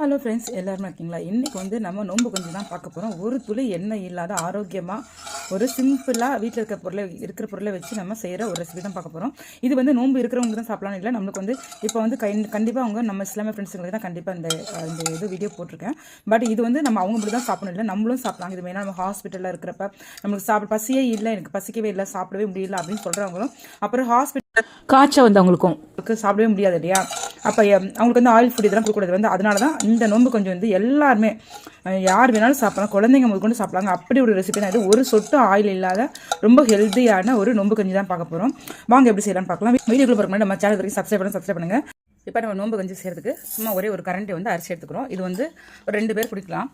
Hello friends, எல்லாருமே இருக்கீங்களா? இன்றைக்கி வந்து நம்ம நோன்பு கொஞ்சம் தான் பார்க்க போகிறோம். ஒரு துளி எண்ணெய் இல்லாத ஆரோக்கியமாக ஒரு சிம்பிளாக வீட்டில் இருக்கிற பொருளை வச்சு நம்ம செய்கிற ஒரு ரெசிபி தான் பார்க்க போகிறோம். இது வந்து நோன்பு இருக்கிறவங்க தான் சாப்பிடலாம் இல்லை, நம்மளுக்கு வந்து இப்போ வந்து கண்டிப்பாக அவங்க நம்ம இஸ்லாமிய ஃப்ரெண்ட்ஸுங்களுக்கு தான் கண்டிப்பாக இந்த இது வீடியோ போட்டிருக்கேன். பட் இது வந்து நம்ம அவங்க மட்டும் தான் சாப்பிடணும் இல்லை, நம்மளும் சாப்பிடலாம். இது மெயினாக நம்ம ஹாஸ்பிட்டலில் இருக்கிறப்ப நம்மளுக்கு பசியே இல்லை, எனக்கு பசிக்கவே இல்லை, சாப்பிடவே முடியல அப்படின்னு சொல்கிறவங்களும், அப்புறம் ஹாஸ்பிட்டல் காய்ச்சல் வந்து அவங்களுக்கும் சாப்பிடவே முடியாது இல்லையா, அப்போ அவங்களுக்கு வந்து ஆயில் ஃபுட் இதெல்லாம் கொடுக்கூடாது வந்து. அதனால தான் இந்த நோன்பு கொஞ்சம் வந்து எல்லாருமே யார் வேணாலும் சாப்பிடலாம், குழந்தைங்க முதல் கொண்டு சாப்பிடலாங்க. அப்படி ஒரு ரெசிபி தான் இது. ஒரு சொட்டு ஆயில் இல்லாத ரொம்ப ஹெல்த்தியான ஒரு நோன்பு கஞ்சி தான் பார்க்க போகிறோம். வாங்க எப்படி செய்யலாம்னு பார்க்கலாம். வீடியோக்குள்ள பார்க்க நம்ம சேனல் வரைக்கும் சப்ஸ்கிரைப் பண்ணுங்க. இப்போ நம்ம நோன்பு கஞ்சி செய்கிறதுக்கு சும்மா ஒரே ஒரு கரண்டி வந்து அரிசி எடுத்துக்கிறோம். இது வந்து ஒரு 2 பேர் குடிக்கலாம்.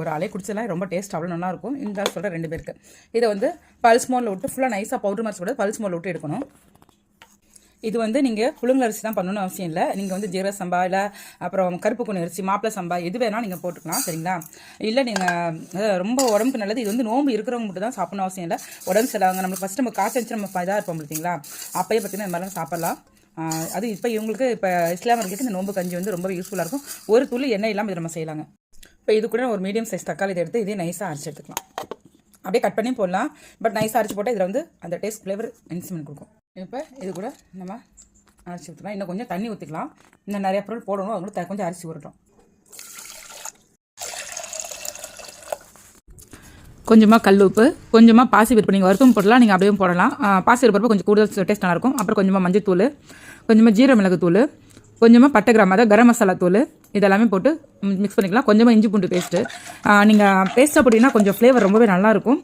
ஒரு ஆளே குடிச்சலாம், ரொம்ப டேஸ்ட் அவ்வளோ நல்லாயிருக்கும். இந்த சொல்கிற 2 பேருக்கு இதை வந்து பல்ஸ் மோடில் விட்டு ஃபுல்லாக நைஸாக பவுடர் மாதிரி கூட பல்ஸ் மோடில் விட்டு எடுக்கணும். இது வந்து நீங்கள் புழுங்கல் அரிசி தான் பண்ணணும்னு அவசியம் இல்லை. நீங்கள் வந்து ஜீரக சம்பா இல்லை அப்புறம் கருப்பு குணி அரிசி, மாப்பிளை சம்பா எது வேணால் நீங்கள் போட்டுக்கலாம், சரிங்களா? இல்லை நீங்கள் ரொம்ப உடம்புக்கு நல்லது. இது வந்து நோம்பு இருக்கிறவங்க மட்டும் தான் சாப்பிடணும் அவசியம் இல்லை. உடம்பு சரியாங்க நம்மளுக்கு ஃபஸ்ட்டு நம்ம காய்ச்சி நம்ம இதாக இருப்போம் பார்த்தீங்களா, அப்போயே பார்த்தீங்கன்னா இந்த மாதிரிலாம் சாப்பிட்லாம். அது இப்போ இவங்களுக்கு இப்போ இஸ்லாமியர்களுக்கு இந்த நோம்பு கஞ்சி வந்து ரொம்ப யூஸ்ஃபுல்லாக இருக்கும். ஒரு துளி எண்ணெய் இல்லாமல் இதை நம்ம செய்யலாங்க. இப்போ இது கூட ஒரு மீடியம் சைஸ் தக்காளி இதை எடுத்து இதே நைஸாக அரைச்சி எடுத்துக்கலாம். அப்படியே கட் பண்ணி போடலாம், பட் நைஸாக அரைச்சி போட்டால் இதில் வந்து அந்த டேஸ்ட் ஃப்ளேவர் என்ஹான்ஸ்மெண்ட் கொடுக்கும். இப்போ இது கூட நம்ம அரிசி ஊற்றலாம். இன்னும் கொஞ்சம் தண்ணி ஊற்றிக்கலாம். இன்னும் நிறையா பொருள் போடணும், அது கூட கொஞ்சம் அரிசி ஊறட்டும். கொஞ்சமாக கல் உப்பு, கொஞ்சமாக பாசி பருப்பு, நீங்கள் வறுத்தும் போடலாம், நீங்கள் அப்படியே போடலாம். பாசி பருப்பு கொஞ்சம் கூடுதல் டேஸ்ட் நல்லாயிருக்கும். அப்புறம் கொஞ்சமாக மஞ்சள் தூள், கொஞ்சமாக ஜீரக மிளகு தூள், கொஞ்சமாக பட்டை கிராம், அதாவது கரம் மசாலா தூள், இதெல்லாமே போட்டு மிக்ஸ் பண்ணிக்கலாம். கொஞ்சமாக இஞ்சி பூண்டு பேஸ்ட்டு. நீங்கள் பேஸ்ட்டாக போட்டிங்கன்னா கொஞ்சம் ஃப்ளேவர் ரொம்பவே நல்லாயிருக்கும்.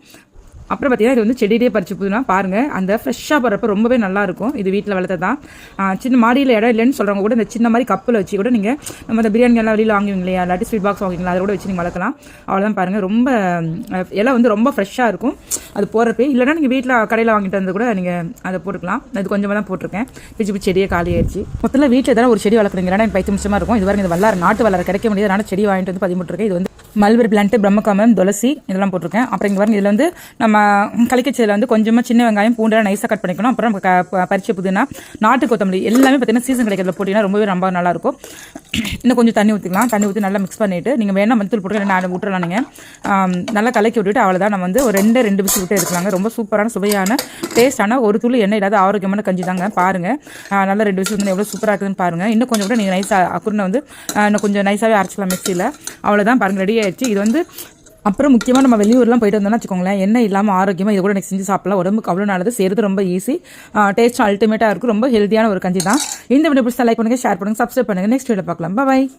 அப்புறம் பார்த்தீங்கன்னா இது வந்து செடியிலே பறிச்சு போதுனா பாருங்கள், அந்த ஃப்ரெஷ்ஷாக போகிறப்ப ரொம்பவே நல்லாயிருக்கும். இது வீட்டில் வளர்த்தது தான். சின்ன மாடியில் இடம் இல்லைன்னு சொல்கிறவங்க கூட இந்த சின்ன மாதிரி கப்பில் வச்சு கூட நீங்கள் நம்ம இந்த பிரியாணி எல்லாம் வெளியில் வாங்குவீங்க இல்லையா, இல்லாட்டி ஸ்வீட் பாக்ஸ் வாங்குவீங்களா, அதை கூட வச்சு நீங்கள் வளர்க்கலாம். அவ்வளோதான் பாருங்கள், ரொம்ப இலை வந்து ரொம்ப ஃப்ரெஷ்ஷாக இருக்கும் அது போகிறப்பே. இல்லைனா நீங்கள் வீட்டில் கடையில் வாங்கிட்டு வந்து கூட நீங்கள் அதை போட்டுக்கலாம். அது கொஞ்சமாக தான் போட்டிருக்கேன். பிச்சு செடியே காலி ஆயிடுச்சு. மொத்தத்தில் வீட்டில் எதாவது ஒரு செடி வளர்க்குறீங்க, எனக்கு பைத்தியம் நிமிஷமாக இருக்கும். இது வரைக்கும் இந்த வல்லார நாட்டு வளர கிடைக்க முடியாது, அதனால் செடி வாங்கிட்டு வந்து 13 இருக்கேன். இது வந்து மல்பெரி பிளான்ட்டு, பிரம்மகாமம், துளசி இதெல்லாம் போட்டிருக்கேன். அப்புறம் இங்கே பாருங்க, இதில் வந்து நம்ம கலிக்கச்சதில் வந்து கொஞ்சமாக சின்ன வெங்காயம், பூண்டெல்லாம் நைஸாக கட் பண்ணிக்கணும். அப்புறம் பறிச்ச புதினா, நாட்டு கொத்தமல்லி எல்லாமே பார்த்தீங்கன்னா சீசன் கிடைக்கிறதுல போட்டிங்கன்னா ரொம்பவே ரொம்ப நல்லாயிருக்கும். இன்னும் கொஞ்சம் தண்ணி ஊற்றிக்கலாம். தண்ணி ஊற்றி நல்லா மிக்ஸ் பண்ணிவிட்டு நீங்கள் வேணால் மஞ்சள் போட்டு நான் விட்டுறலாம். நீங்கள் நல்லா கலக்கி விட்டுட்டு அவ்வளோதான். நம்ம வந்து ஒரு 2 விசில் விட்டு எடுக்கலாங்க. ரொம்ப சூப்பரான சுவையான டேஸ்டான ஒரு துளி எண்ணெய் இல்லாத ஆரோக்கியமான கஞ்சி தாங்க. பாருங்கள், நல்லா 2 விசில் வந்து எவ்வளோ சூப்பராக இருக்குதுன்னு பாருங்கள். இன்னும் கொஞ்சம் கூட நீங்கள் நைஸாக அக்குருனை வந்து இன்னும் கொஞ்சம் நைஸாகவே அரைச்சிக்கலாம் மிக்சியில். அவ்வளோதான் பாருங்கள், ரெடி ஆயிடுச்சு. இது வந்து அப்புறம் முக்கியமாக நம்ம வெளியூர்லாம் போயிட்டு வந்தோம்னா வச்சுக்கோங்களேன், எண்ணெய் இல்லாமல் ஆரோக்கியமாக இதை கூட நெக்ஸ்ட் செஞ்சு சாப்பிடலாம். உடம்புக்கு அவ்வளோ நல்லது, செய்கிறது ரொம்ப ஈஸி, டேஸ்ட் அல்டிமேட்டாக இருக்கும். ரொம்ப ஹெல்த்தியான ஒரு கஞ்சி தான். இந்த வீடியோ பிடிச்சா லைக் பண்ணுங்கள், ஷேர் பண்ணுங்கள், சப்ஸ்கிரைப் பண்ணுங்கள். நெக்ஸ்ட் வீடியோ பார்க்கலாம். பாய்.